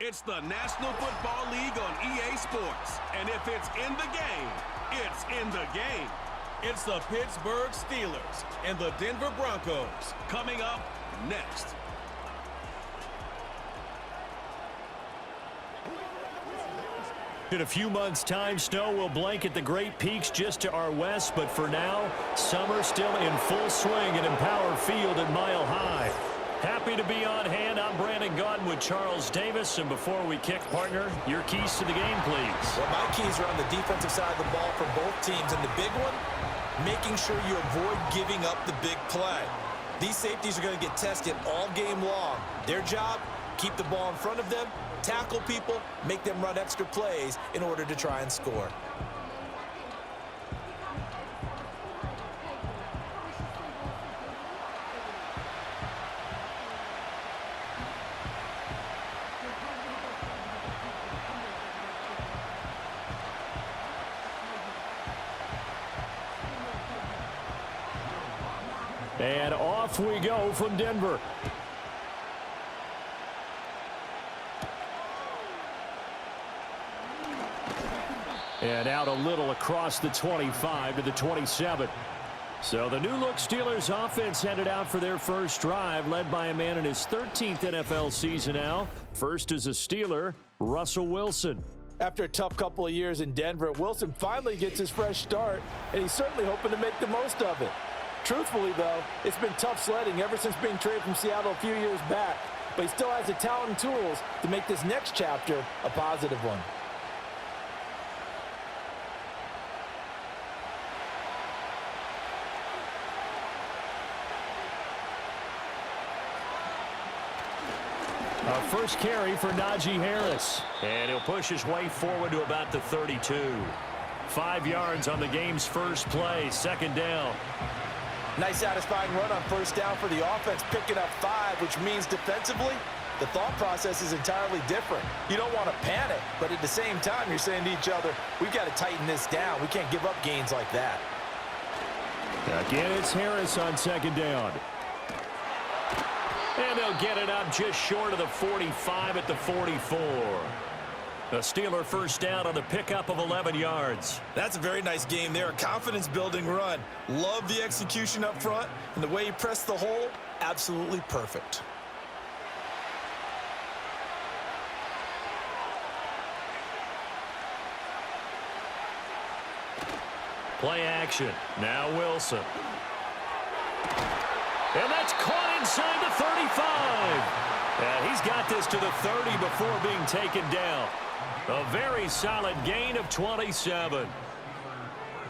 It's the National Football League on EA Sports. And if it's in the game, it's in the game. It's the Pittsburgh Steelers and the Denver Broncos coming up next. In a few months' time, snow will blanket the Great Peaks just to our west, but for now, summer still in full swing at Empower Field at Mile High. Happy to be on hand. I'm Brandon Gaudin with Charles Davis, and before we kick, partner, your keys to the game, please. Well, my keys are on the defensive side of the ball for both teams, and the big one, making sure you avoid giving up the big play. These safeties are going to get tested all game long. Their job, keep the ball in front of them, tackle people, make them run extra plays in order to try and score. And off we go from Denver. And out a little across the 25 to the 27. So the new-look Steelers offense headed out for their first drive, led by a man in his 13th NFL season now. First is a Steeler, Russell Wilson. After a tough couple of years in Denver, Wilson finally gets his fresh start, and he's certainly hoping to make the most of it. Truthfully, though, it's been tough sledding ever since being traded from Seattle a few years back, but he still has the talent and tools to make this next chapter a positive one. First carry for Najee Harris. And he'll push his way forward to about the 32. 5 yards on the game's first play, second down. Nice satisfying run on first down for the offense, picking up 5, which means defensively, the thought process is entirely different. You don't want to panic, but at the same time, you're saying to each other, we've got to tighten this down. We can't give up gains like that. Again, it's Harris on second down. And they'll get it up just short of the 45 at the 44. A Steeler first down on the pickup of 11 yards. That's a very nice game there. A confidence-building run. Love the execution up front. And the way he pressed the hole, absolutely perfect. Play action. Now Wilson. And that's caught inside the 35. And he's got this to the 30 before being taken down. A very solid gain of 27.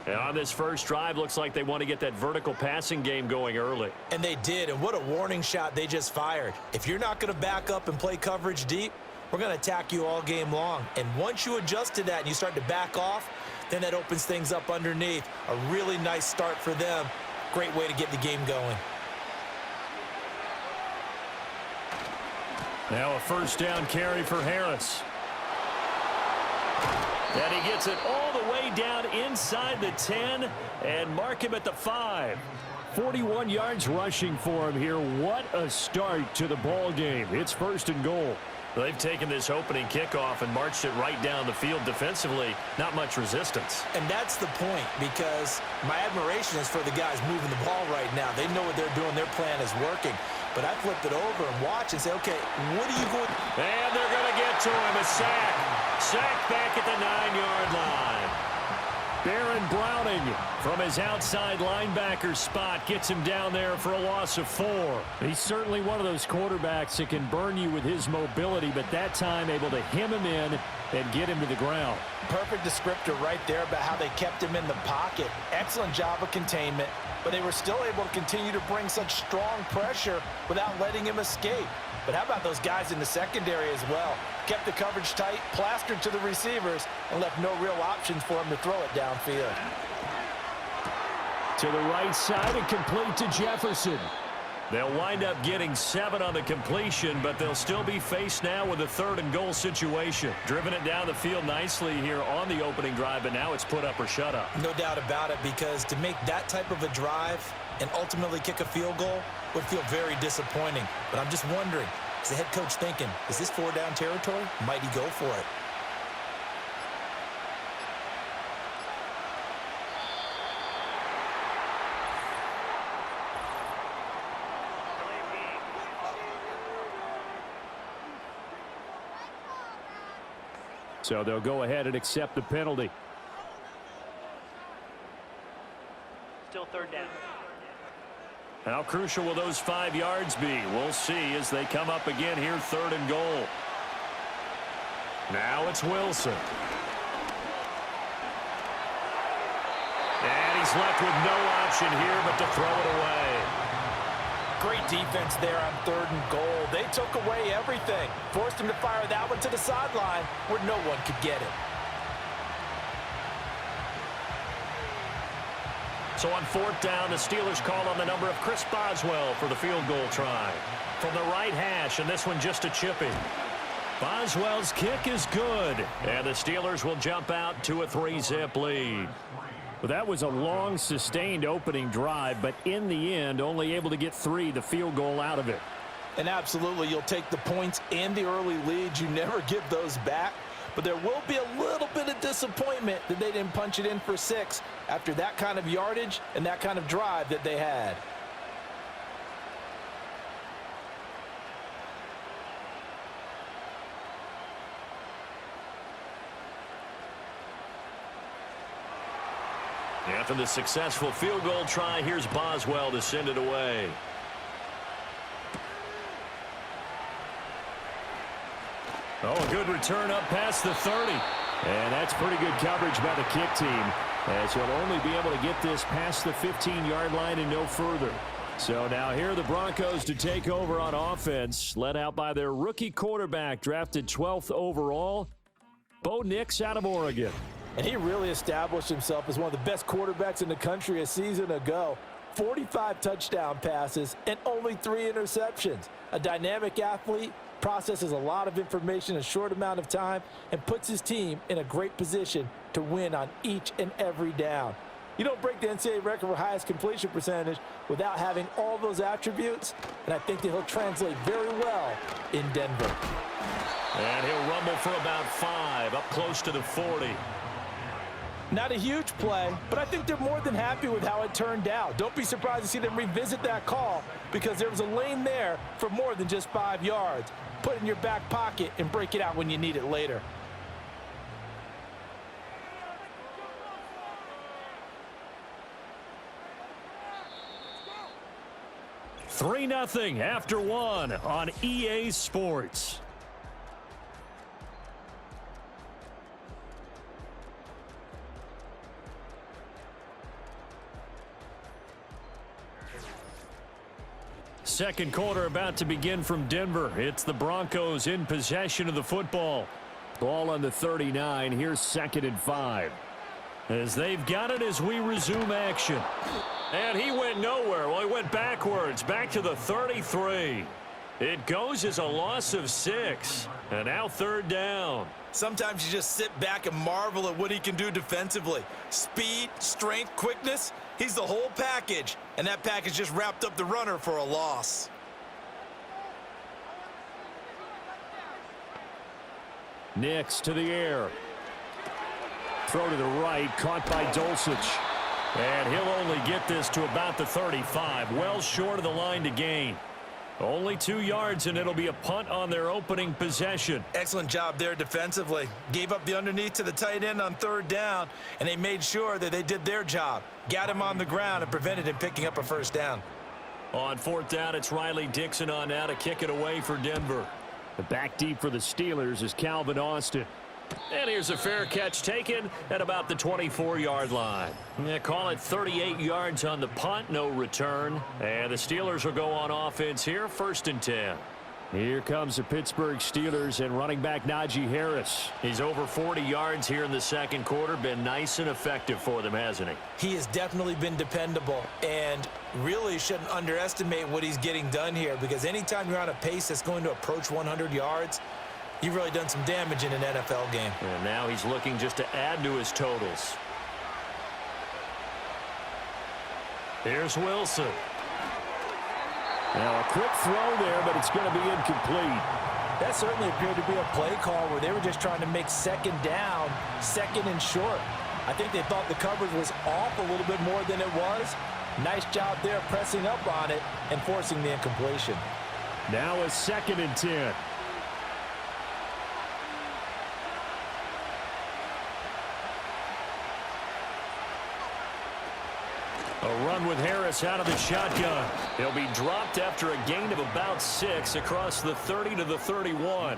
And on this first drive, looks like they want to get that vertical passing game going early. And they did, and what a warning shot they just fired. If you're not going to back up and play coverage deep, we're going to attack you all game long. And once you adjust to that and you start to back off, then that opens things up underneath. A really nice start for them. Great way to get the game going. Now a first down carry for Harris. And he gets it all the way down inside the 10 and mark him at the 5. 41 yards rushing for him here. What a start to the ball game. It's first and goal. They've taken this opening kickoff and marched it right down the field defensively. Not much resistance. And that's the point, because my admiration is for the guys moving the ball right now. They know what they're doing. Their plan is working. But I flip it over and watch and say, okay, what are you going? And they're going to get to him. A sack. Sack back at the 9-yard line. Baron Browning from his outside linebacker spot gets him down there for a loss of 4. He's certainly one of those quarterbacks that can burn you with his mobility, but that time able to hem him in and get him to the ground. Perfect descriptor right there about how they kept him in the pocket. Excellent job of containment, but they were still able to continue to bring such strong pressure without letting him escape. But how about those guys in the secondary as well? Kept the coverage tight, plastered to the receivers, and left no real options for him to throw it downfield. To the right side and complete to Jefferson. They'll wind up getting 7 on the completion, but they'll still be faced now with a 3rd and goal situation. Driven it down the field nicely here on the opening drive, but now it's put up or shut up. No doubt about it, because to make that type of a drive and ultimately kick a field goal would feel very disappointing. But I'm just wondering, Is the head coach thinking, is this 4-down territory? Might he go for it? So they'll go ahead and accept the penalty. Still 3rd down. How crucial will those 5 yards be? We'll see as they come up again here, 3rd and goal. Now it's Wilson. And he's left with no option here but to throw it away. Great defense there on 3rd and goal. They took away everything. Forced him to fire that one to the sideline where no one could get it. So on 4th down, the Steelers call on the number of Chris Boswell for the field goal try. From the right hash, and this one just a chipping. Boswell's kick is good, and the Steelers will jump out to a 3-zip lead. Well, that was a long, sustained opening drive, but in the end, only able to get 3, the field goal out of it. And absolutely, you'll take the points and the early leads. You never give those back. But there will be a little bit of disappointment that they didn't punch it in for 6 after that kind of yardage and that kind of drive that they had. After the successful field goal try, here's Boswell to send it away. Oh, a good return up past the 30. And that's pretty good coverage by the kick team, as he'll only be able to get this past the 15-yard line and no further. So now here are the Broncos to take over on offense, led out by their rookie quarterback, drafted 12th overall, Bo Nix out of Oregon. And he really established himself as one of the best quarterbacks in the country a season ago. 45 touchdown passes and only 3 interceptions. A dynamic athlete, processes a lot of information in a short amount of time, and puts his team in a great position to win on each and every down. You don't break the NCAA record for highest completion percentage without having all those attributes, and I think that he'll translate very well in Denver. And he'll rumble for about 5, up close to the 40. Not a huge play, but I think they're more than happy with how it turned out. Don't be surprised to see them revisit that call, because there was a lane there for more than just 5 yards. Put it in your back pocket and break it out when you need it later. Three 3-0 after 1 on EA Sports. Second quarter about to begin from Denver. It's the Broncos in possession of the football. Ball on the 39. Here's 2nd and 5. As they've got it as we resume action. And he went nowhere. Well, he went backwards, back to the 33. It goes as a loss of 6. And now 3rd down. Sometimes you just sit back and marvel at what he can do defensively. Speed, strength, quickness. He's the whole package. And that package just wrapped up the runner for a loss. Nix to the air. Throw to the right, caught by Dulcich. And he'll only get this to about the 35, well short of the line to gain. Only 2 yards, and it'll be a punt on their opening possession. Excellent job there defensively. Gave up the underneath to the tight end on 3rd down, and they made sure that they did their job. Got him on the ground and prevented him picking up a 1st down. On 4th down, it's Riley Dixon on now to kick it away for Denver. The back deep for the Steelers is Calvin Austin. And here's a fair catch taken at about the 24-yard line. Yeah, call it 38 yards on the punt, no return. And the Steelers will go on offense here, 1st and 10. Here comes the Pittsburgh Steelers and running back Najee Harris. He's over 40 yards here in the second quarter. Been nice and effective for them, hasn't he? He has definitely been dependable, and really shouldn't underestimate what he's getting done here, because anytime you're on a pace that's going to approach 100 yards, you've really done some damage in an NFL game. And now he's looking just to add to his totals. Here's Wilson. Now a quick throw there, but it's going to be incomplete. That certainly appeared to be a play call where they were just trying to make second down, second and short. I think they thought the coverage was off a little bit more than it was. Nice job there pressing up on it and forcing the incompletion. Now a 2nd and 10. A run with Harris out of the shotgun. He'll be dropped after a gain of about 6 across the 30 to the 31.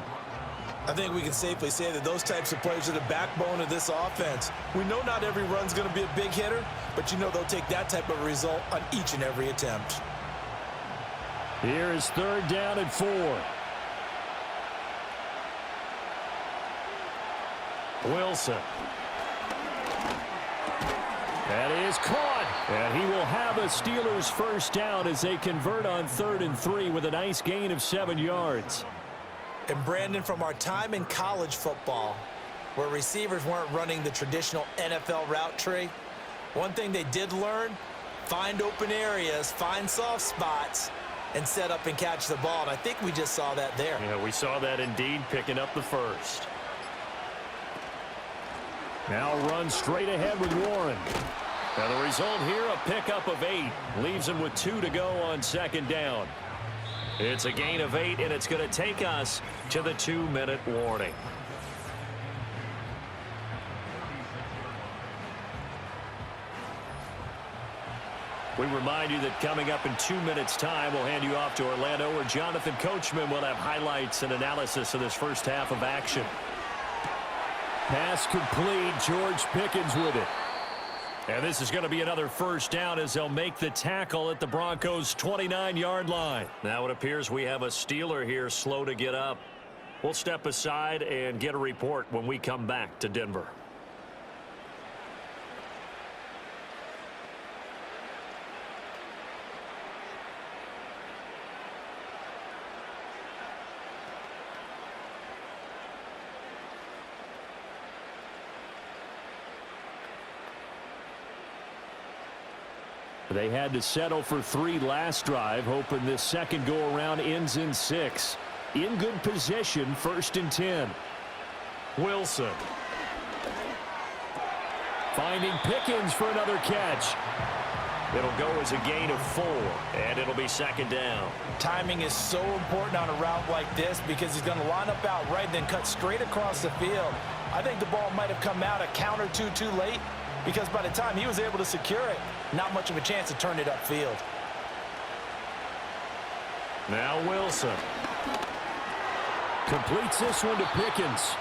I think we can safely say that those types of plays are the backbone of this offense. We know not every run's going to be a big hitter, but you know they'll take that type of result on each and every attempt. Here is 3rd down and 4. Wilson. That is caught. And he will have a Steelers first down as they convert on 3rd and 3 with a nice gain of 7 yards. And Brandon, from our time in college football, where receivers weren't running the traditional NFL route tree, one thing they did learn, find open areas, find soft spots, and set up and catch the ball. And I think we just saw that there. Yeah, we saw that indeed, picking up the first. Now run straight ahead with Warren. Now the result here, a pickup of 8. Leaves him with 2 to go on 2nd down. It's a gain of 8, and it's going to take us to the 2-minute warning. We remind you that coming up in 2 minutes' time, we'll hand you off to Orlando, where Jonathan Coachman will have highlights and analysis of this first half of action. Pass complete. George Pickens with it. And this is going to be another first down as they'll make the tackle at the Broncos' 29-yard line. Now it appears we have a Steeler here slow to get up. We'll step aside and get a report when we come back to Denver. They had to settle for 3 last drive, hoping this second go-around ends in 6. In good position, 1st and 10. Wilson. Finding Pickens for another catch. It'll go as a gain of 4, and it'll be 2nd down. Timing is so important on a route like this because he's going to line up out right, then cut straight across the field. I think the ball might have come out a count or two too late, because by the time he was able to secure it, not much of a chance to turn it upfield. Now Wilson. Completes this one to Pickens.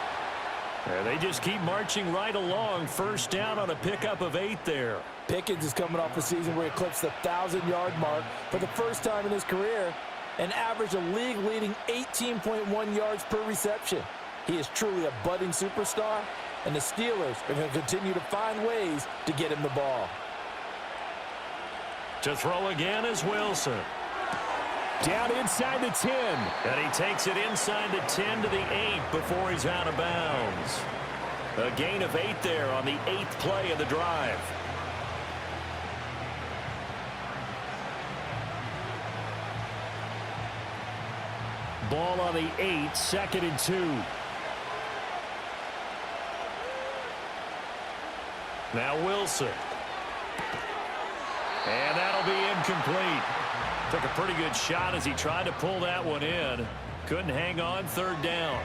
And they just keep marching right along. First down on a pickup of 8 there. Pickens is coming off a season where he eclipsed the 1,000-yard mark for the first time in his career and averaged a league-leading 18.1 yards per reception. He is truly a budding superstar, and the Steelers are going to continue to find ways to get him the ball. To throw again is Wilson. Down inside the 10. And he takes it inside the 10 to the 8 before he's out of bounds. A gain of 8 there on the 8th play of the drive. Ball on the 8, 2nd and 2. Now Wilson. And that'll be incomplete. Took a pretty good shot as he tried to pull that one in. Couldn't hang on, 3rd down.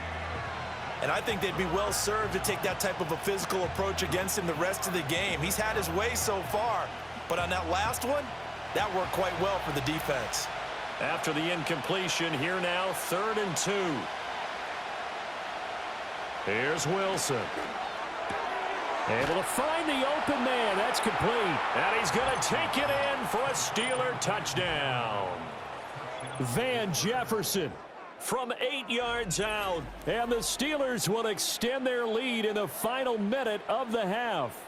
And I think they'd be well served to take that type of a physical approach against him the rest of the game. He's had his way so far, but on that last one, that worked quite well for the defense. After the incompletion, here now, 3rd and 2. Here's Wilson. Able to find the open man. That's complete. And he's going to take it in for a Steeler touchdown. Van Jefferson from 8 yards out. And the Steelers will extend their lead in the final minute of the half.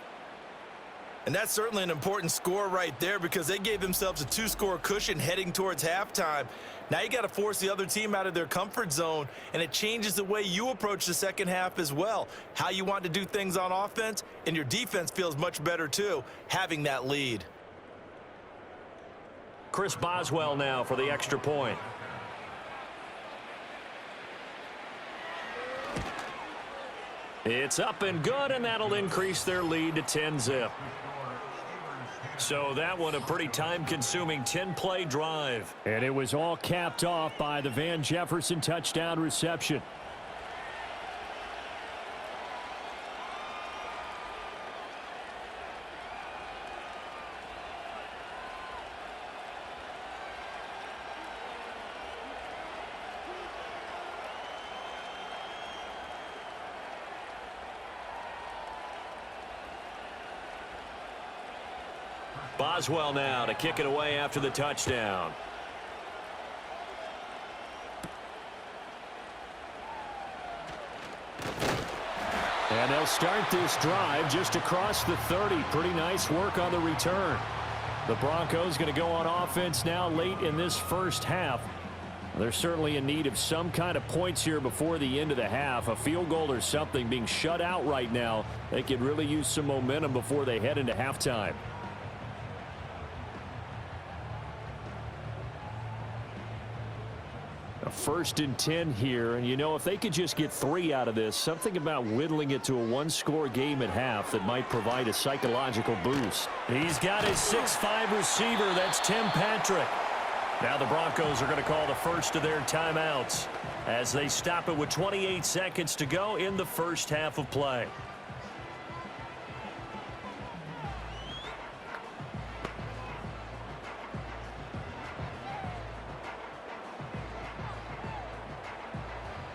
And that's certainly an important score right there because they gave themselves a 2-score cushion heading towards halftime. Now you got to force the other team out of their comfort zone, and it changes the way you approach the second half as well. How you want to do things on offense, and your defense feels much better too, having that lead. Chris Boswell now for the extra point. It's up and good, and that'll increase their lead to 10-zip. So that one a pretty time-consuming 10-play drive. And it was all capped off by the Van Jefferson touchdown reception. Boswell now to kick it away after the touchdown. And they'll start this drive just across the 30. Pretty nice work on the return. The Broncos going to go on offense now late in this first half. They're certainly in need of some kind of points here before the end of the half. A field goal or something. Being shut out right now, they could really use some momentum before they head into halftime. A 1st and 10 here, and you know, if they could just get 3 out of this, something about whittling it to a one-score game at half that might provide a psychological boost. He's got his 6'5" receiver. That's Tim Patrick. Now the Broncos are going to call the first of their timeouts as they stop it with 28 seconds to go in the first half of play.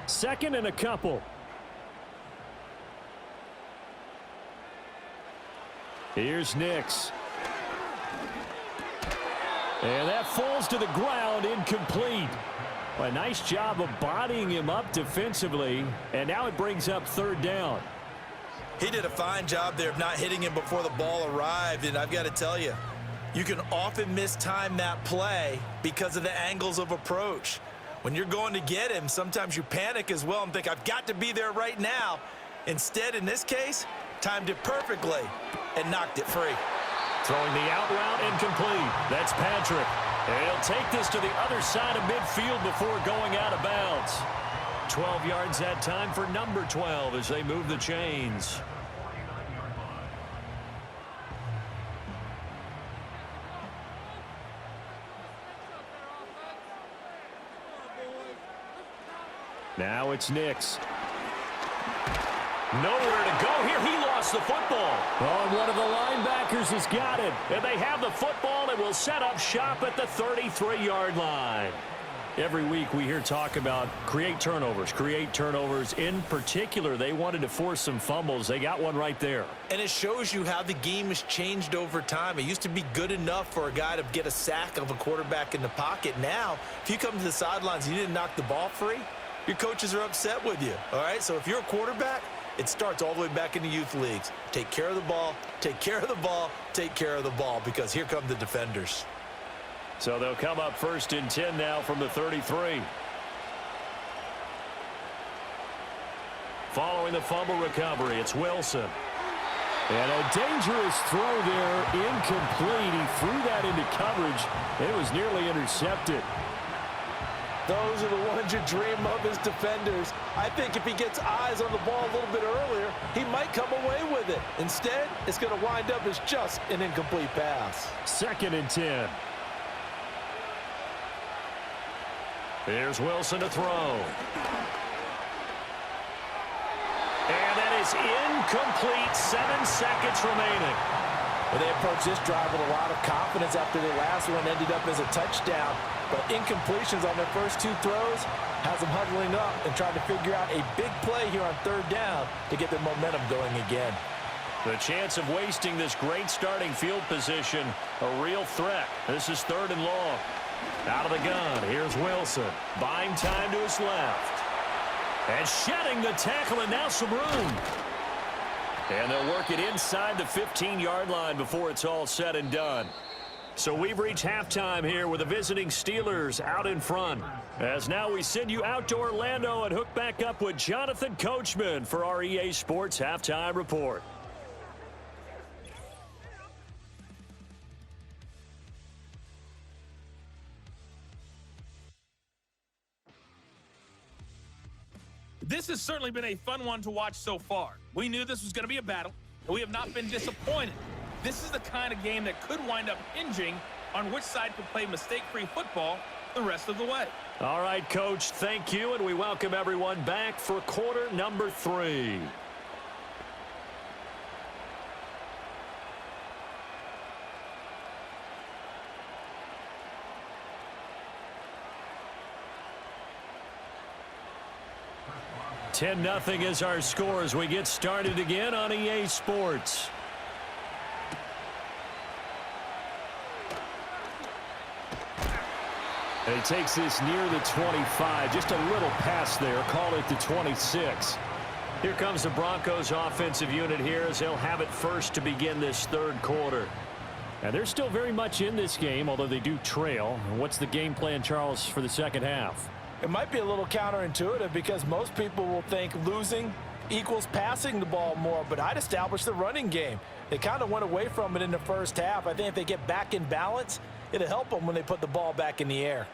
Second and a couple. Here's Nix. And that falls to the ground, incomplete. A nice job of bodying him up defensively, and now it brings up 3rd down. He did a fine job there of not hitting him before the ball arrived, and I've got to tell you, you can often mistime that play because of the angles of approach. When you're going to get him, sometimes you panic as well and think, I've got to be there right now. Instead, in this case, timed it perfectly and knocked it free. Throwing the out route incomplete. That's Patrick. And he'll take this to the other side of midfield before going out of bounds. 12 yards that time for number 12 as they move the chains. Now it's Nix. Nowhere to go here. He lost the football. Oh, and one of the linebackers has got it. And they have the football and will set up shop at the 33-yard line. Every week we hear talk about create turnovers. In particular, they wanted to force some fumbles. They got one right there. And it shows you how the game has changed over time. It used to be good enough for a guy to get a sack of a quarterback in the pocket. Now, if you come to the sidelines and you didn't knock the ball free, your coaches are upset with you. All right, so if you're a quarterback, it starts all the way back in the youth leagues. Take care of the ball, take care of the ball, take care of the ball, because here come the defenders. So they'll come up 1st and 10 now from the 33. Following the fumble recovery, it's Wilson. And a dangerous throw there, incomplete. He threw that into coverage. It was nearly intercepted. Those are the ones you dream of as defenders. I think if he gets eyes on the ball a little bit earlier, he might come away with it. Instead, it's going to wind up as just an incomplete pass. 2nd and 10. Here's Wilson to throw. And that is incomplete. 7 seconds remaining. Well, they approached this drive with a lot of confidence after their last one ended up as a touchdown. But incompletions on their first 2 throws has them huddling up and trying to figure out a big play here on 3rd down to get their momentum going again. The chance of wasting this great starting field position, a real threat. This is 3rd and long. Out of the gun, here's Wilson. Buying time to his left. And shedding the tackle, and now some room. And they'll work it inside the 15-yard line before it's all said and done. So we've reached halftime here with the visiting Steelers out in front. As now we send you out to Orlando and hook back up with Jonathan Coachman for our EA Sports Halftime Report. This has certainly been a fun one to watch so far. We knew this was going to be a battle, and we have not been disappointed. This is the kind of game that could wind up hinging on which side could play mistake-free football the rest of the way. All right, Coach, thank you, and we welcome everyone back for quarter number 3. $10-0 is our score as we get started again on EA Sports. And he takes this near the 25. Just a little pass there. Call it the 26. Here comes the Broncos offensive unit here as they'll have it first to begin this third quarter. And they're still very much in this game, although they do trail. And what's the game plan, Charles, for the second half? It might be a little counterintuitive because most people will think losing equals passing the ball more, but I'd establish the running game. They kind of went away from it in the first half. I think if they get back in balance, it'll help them when they put the ball back in the air.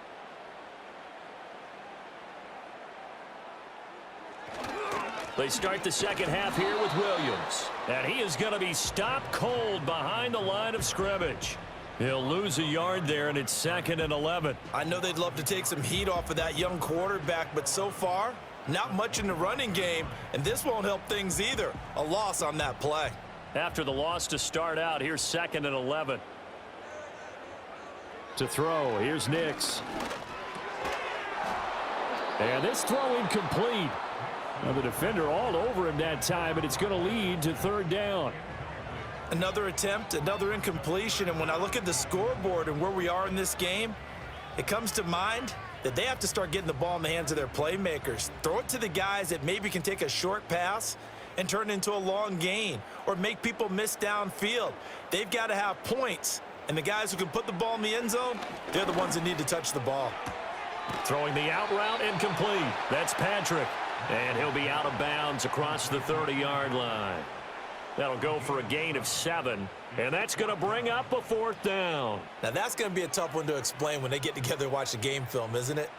They start the second half here with Williams. And he is going to be stopped cold behind the line of scrimmage. He'll lose a yard there, and it's 2nd and 11. I know they'd love to take some heat off of that young quarterback, but so far, not much in the running game, and this won't help things either. A loss on that play. After the loss to start out, here's 2nd and 11. To throw, here's Nix. And this throw incomplete. Now the defender all over him that time, and it's going to lead to 3rd down. Another attempt, another incompletion, and when I look at the scoreboard and where we are in this game, it comes to mind that they have to start getting the ball in the hands of their playmakers. Throw it to the guys that maybe can take a short pass and turn it into a long gain or make people miss downfield. They've got to have points, and the guys who can put the ball in the end zone, they're the ones that need to touch the ball. Throwing the out route incomplete. That's Patrick, and he'll be out of bounds across the 30-yard line. That'll go for a gain of 7, and that's going to bring up a 4th down. Now, that's going to be a tough one to explain when they get together and watch the game film, isn't it?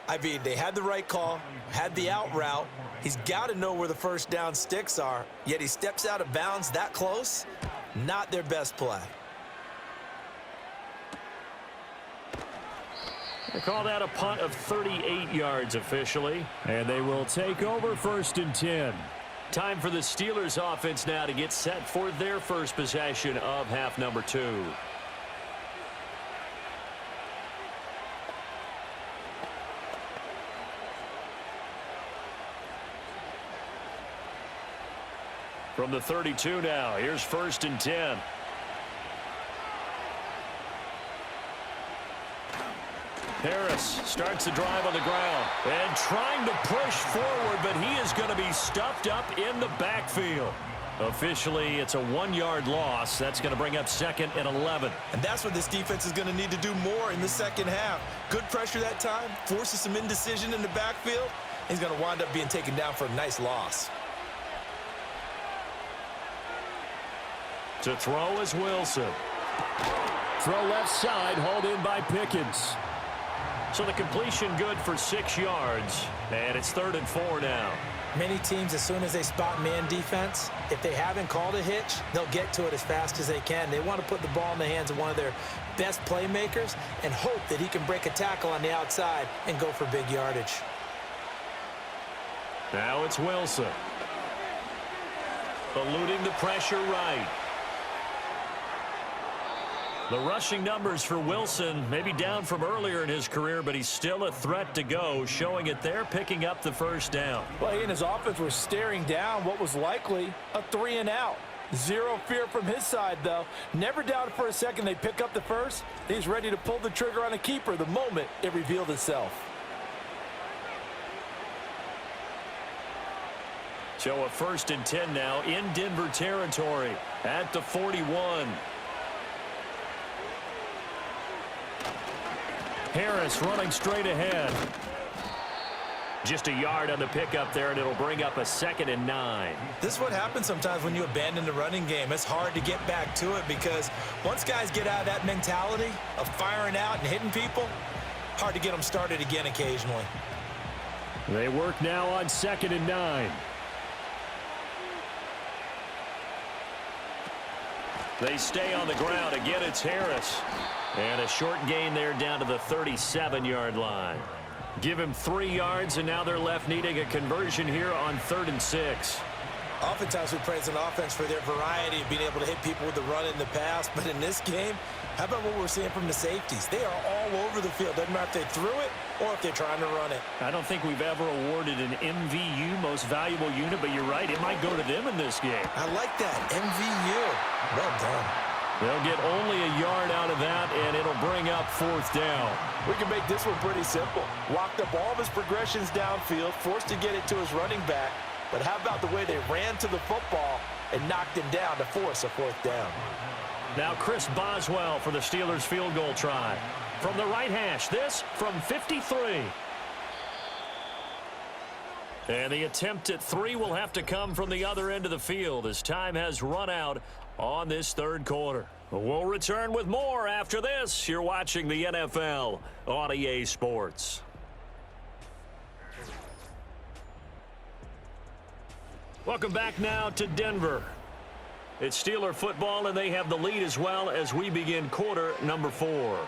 I mean, they had the right call, had the out route. He's got to know where the first down sticks are, yet he steps out of bounds that close. Not their best play. They call that a punt of 38 yards officially, and they will take over 1st and 10. Time for the Steelers offense now to get set for their first possession of half number 2. From the 32 now, here's 1st and 10. Harris starts the drive on the ground and trying to push forward, but he is going to be stuffed up in the backfield. Officially, it's a 1-yard loss. That's going to bring up 2nd and 11. And that's what this defense is going to need to do more in the second half. Good pressure that time, forces some indecision in the backfield. He's going to wind up being taken down for a nice loss. To throw is Wilson. Throw left side, hauled in by Pickens. So the completion good for 6 yards, and it's 3rd and 4 now. Many teams, as soon as they spot man defense, if they haven't called a hitch, they'll get to it as fast as they can. They want to put the ball in the hands of one of their best playmakers and hope that he can break a tackle on the outside and go for big yardage. Now it's Wilson. Eluding the pressure right. The rushing numbers for Wilson maybe down from earlier in his career, but he's still a threat to go, showing it there, picking up the 1st down. Well, he and his offense were staring down what was likely a 3-and-out. Zero fear from his side, though. Never doubted for a second they'd pick up the first. He's ready to pull the trigger on a keeper the moment it revealed itself. So a 1st and 10 now in Denver territory at the 41. Harris running straight ahead. Just a yard on the pickup there, and it'll bring up a 2nd and 9. This is what happens sometimes when you abandon the running game. It's hard to get back to it because once guys get out of that mentality of firing out and hitting people, hard to get them started again occasionally. They work now on 2nd and 9. They stay on the ground. Again, it's Harris. And a short gain there down to the 37-yard line. Give him 3 yards, and now they're left needing a conversion here on 3rd and 6. Oftentimes we praise an offense for their variety of being able to hit people with the run in the pass. But in this game, how about what we're seeing from the safeties? They are all over the field. Doesn't matter if they threw it or if they're trying to run it. I don't think we've ever awarded an MVU, most valuable unit, but you're right. It might go to them in this game. I like that. MVU. Well done. They'll get only a yard out of that, and it'll bring up 4th down. We can make this one pretty simple. Locked up all of his progressions downfield, forced to get it to his running back. But how about the way they ran to the football and knocked him down to force a 4th down? Now Chris Boswell for the Steelers field goal try. From the right hash, this from 53. And the attempt at 3 will have to come from the other end of the field as time has run out on this 3rd quarter. We'll return with more after this. You're watching the NFL on EA Sports. Welcome back now to Denver. It's Steeler football, and they have the lead as well as we begin quarter number 4.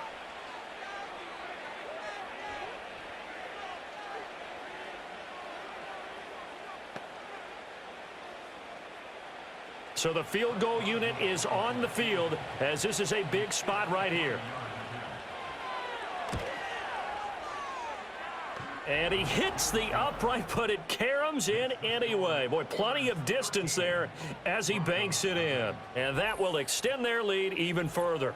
So the field goal unit is on the field as this is a big spot right here. And he hits the upright, but it caroms in anyway. Boy, plenty of distance there as he banks it in. And that will extend their lead even further.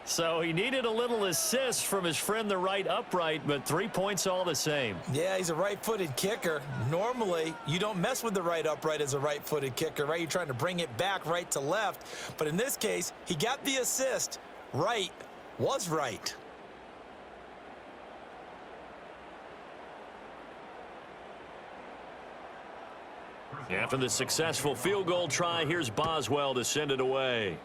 So he needed a little assist from his friend the right upright, but 3 points all the same. Yeah, he's a right-footed kicker. Normally, you don't mess with the right upright as a right-footed kicker, right? You're trying to bring it back right to left. But in this case, he got the assist. Right was right. After the successful field goal try, here's Boswell to send it away.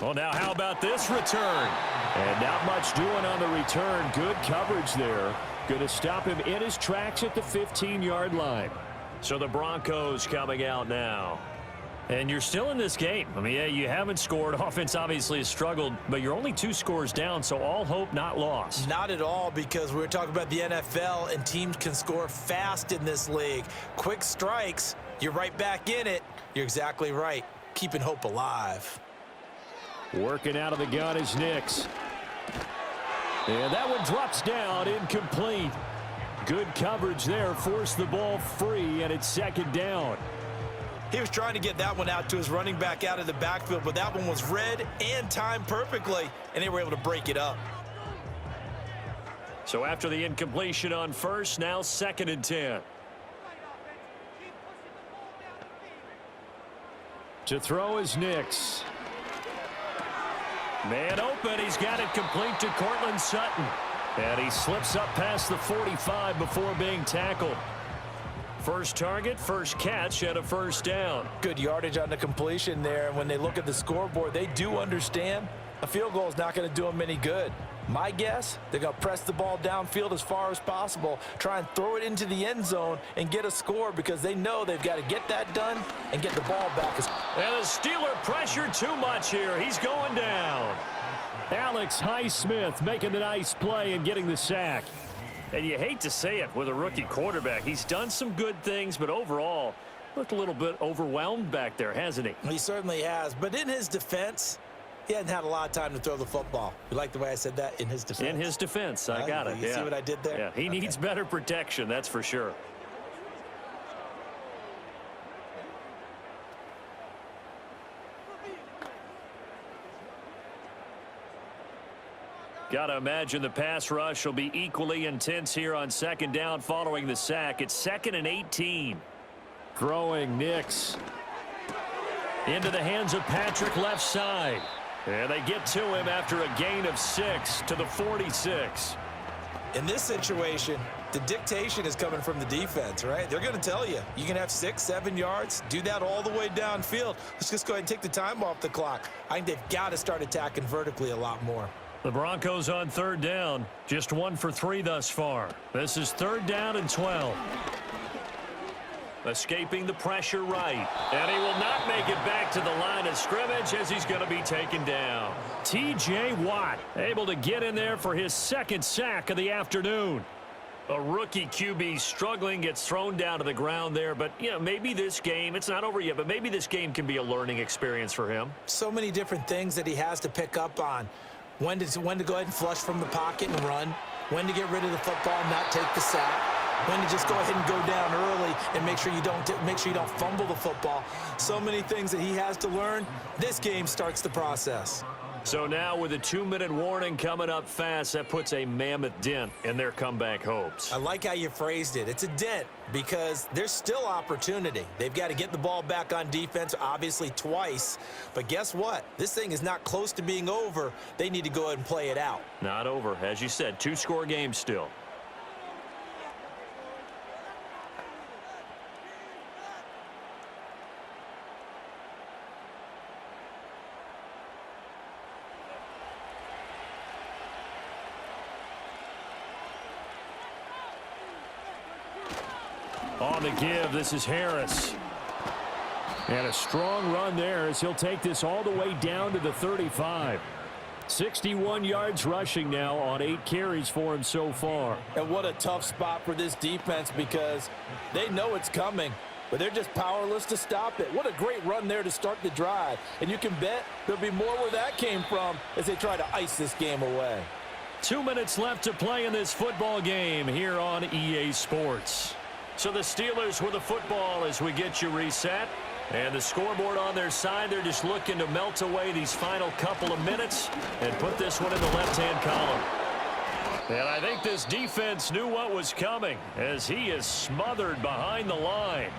Well, now how about this return? And not much doing on the return. Good coverage there. Going to stop him in his tracks at the 15-yard line. So the Broncos coming out now. And you're still in this game. I mean, yeah, you haven't scored. Offense obviously has struggled, but you're only 2 scores down, so all hope not lost. Not at all, because we were talking about the NFL, and teams can score fast in this league. Quick strikes, you're right back in it. You're exactly right. Keeping hope alive. Working out of the gun is Nix. And that one drops down, incomplete. Good coverage there, forced the ball free, and it's 2nd down. He was trying to get that one out to his running back out of the backfield, but that one was read and timed perfectly, and they were able to break it up. So after the incompletion on first, now 2nd and 10. To throw is Nix. Man open, he's got it complete to Cortland Sutton. And he slips up past the 45 before being tackled. First target, first catch, and a 1st down. Good yardage on the completion there. And when they look at the scoreboard, they do understand a field goal is not going to do them any good. My guess, they're going to press the ball downfield as far as possible, try and throw it into the end zone and get a score because they know they've got to get that done and get the ball back. And the Steeler pressure too much here. He's going down. Alex Highsmith making the nice play and getting the sack. And you hate to say it with a rookie quarterback. He's done some good things, but overall, looked a little bit overwhelmed back there, hasn't he? He certainly has. But in his defense, he hadn't had a lot of time to throw the football. You like the way I said that? In his defense? In his defense. I got it. You see what I did there? Yeah, he needs better protection, that's for sure. Got to imagine the pass rush will be equally intense here on 2nd down following the sack. It's 2nd and 18. Throwing Nix. Into the hands of Patrick left side. And they get to him after a gain of 6 to the 46. In this situation, the dictation is coming from the defense, right? They're going to tell you, you can have 6, 7 yards, do that all the way downfield. Let's just go ahead and take the time off the clock. I think they've got to start attacking vertically a lot more. The Broncos on third down. Just 1 for 3 thus far. This is 3rd down and 12. Escaping the pressure right. And he will not make it back to the line of scrimmage as he's going to be taken down. T.J. Watt able to get in there for his 2nd sack of the afternoon. A rookie QB struggling, gets thrown down to the ground there. But, you know, maybe this game, it's not over yet, but maybe this game can be a learning experience for him. So many different things that he has to pick up on. When to go ahead and flush from the pocket and run. When to get rid of the football and not take the sack. When to just go ahead and go down early and make sure you don't fumble the football. So many things that he has to learn. This game starts the process. So now with a 2-minute warning coming up fast, that puts a mammoth dent in their comeback hopes. I like how you phrased it. It's a dent because there's still opportunity. They've got to get the ball back on defense, obviously twice. But guess what? This thing is not close to being over. They need to go ahead and play it out. Not over. As you said, 2-score game still. On the give, this is Harris. And a strong run there as he'll take this all the way down to the 35. 61 yards rushing now on 8 carries for him so far. And what a tough spot for this defense because they know it's coming, but they're just powerless to stop it. What a great run there to start the drive. And you can bet there'll be more where that came from as they try to ice this game away. 2 minutes left to play in this football game here on EA Sports. So the Steelers with the football as we get you reset. And the scoreboard on their side, they're just looking to melt away these final couple of minutes and put this one in the left-hand column. And I think this defense knew what was coming as he is smothered behind the line.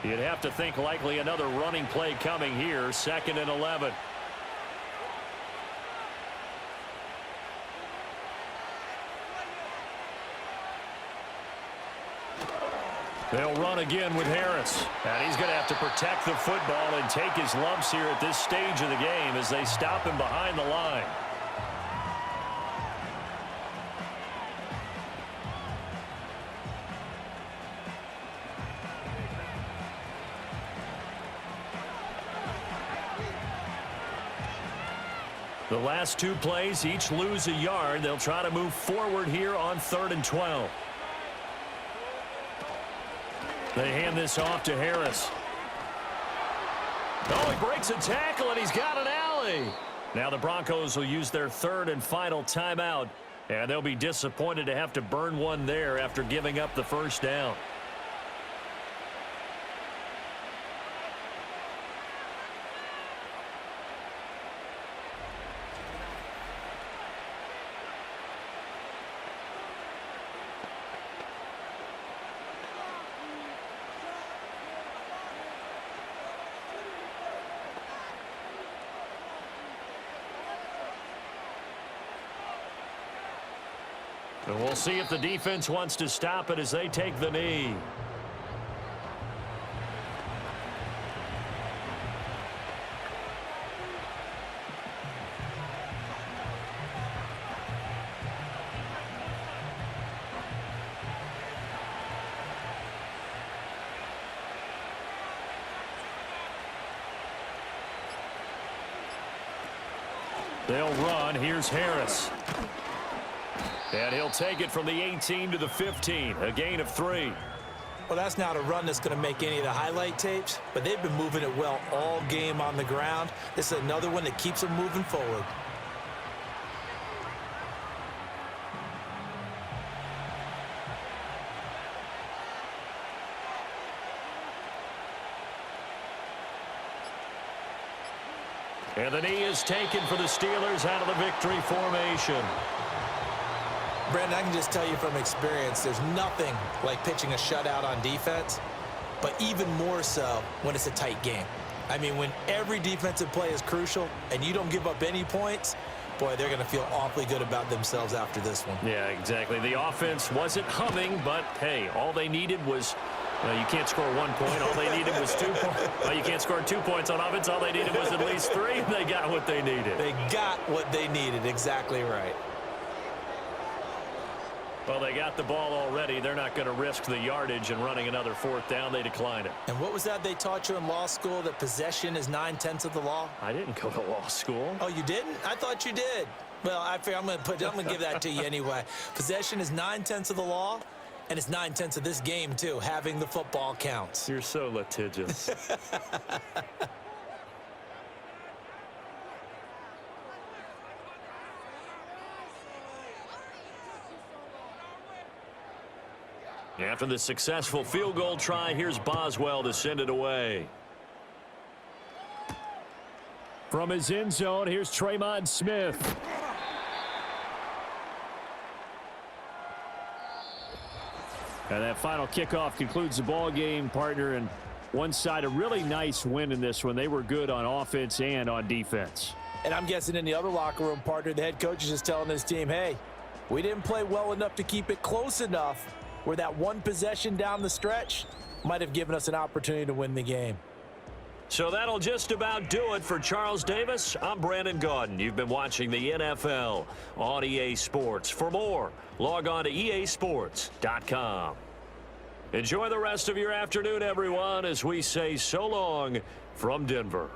You'd have to think likely another running play coming here, 2nd and 11. They'll run again with Harris. And he's going to have to protect the football and take his lumps here at this stage of the game as they stop him behind the line. The last 2 plays each lose a yard. They'll try to move forward here on 3rd and 12. They hand this off to Harris. Oh, he breaks a tackle, and he's got an alley. Now the Broncos will use their 3rd and final timeout, and they'll be disappointed to have to burn one there after giving up the 1st down. And we'll see if the defense wants to stop it as they take the knee. They'll run. Here's Harris. And he'll take it from the 18 to the 15, a gain of 3. Well, that's not a run that's going to make any of the highlight tapes, but they've been moving it well all game on the ground. This is another one that keeps them moving forward. And the knee is taken for the Steelers out of the victory formation. Brandon, I can just tell you from experience, there's nothing like pitching a shutout on defense, but even more so when it's a tight game. I mean, when every defensive play is crucial and you don't give up any points, Boy, they're going to feel awfully good about themselves after this one. Yeah, exactly. The offense wasn't humming, but, hey, all they needed was you can't score 1 point. All they needed was 2 points. Well, you can't score 2 points on offense. All they needed was at least 3, and they got what they needed. They got what they needed. Exactly right. Well, they got the ball already. They're not going to risk the yardage and running another 4th down. They decline it. And what was that they taught you in law school, that possession is 9/10 of the law? I didn't go to law school. Oh, you didn't? I thought you did. Well, I figure I'm going to give that to you anyway. Possession is 9/10 of the law, and it's 9/10 of this game, too. Having the football counts. You're so litigious. After the successful field goal try, here's Boswell to send it away. From his end zone, here's Tremont Smith. And that final kickoff concludes the ball game, partner. And one side, a really nice win in this one. They were good on offense and on defense. And I'm guessing in the other locker room, partner, the head coach is just telling his team, hey, we didn't play well enough to keep it close enough where that one possession down the stretch might have given us an opportunity to win the game. So that'll just about do it for Charles Davis. I'm Brandon Gaudin. You've been watching the NFL on EA Sports. For more, log on to easports.com. Enjoy the rest of your afternoon, everyone, as we say so long from Denver.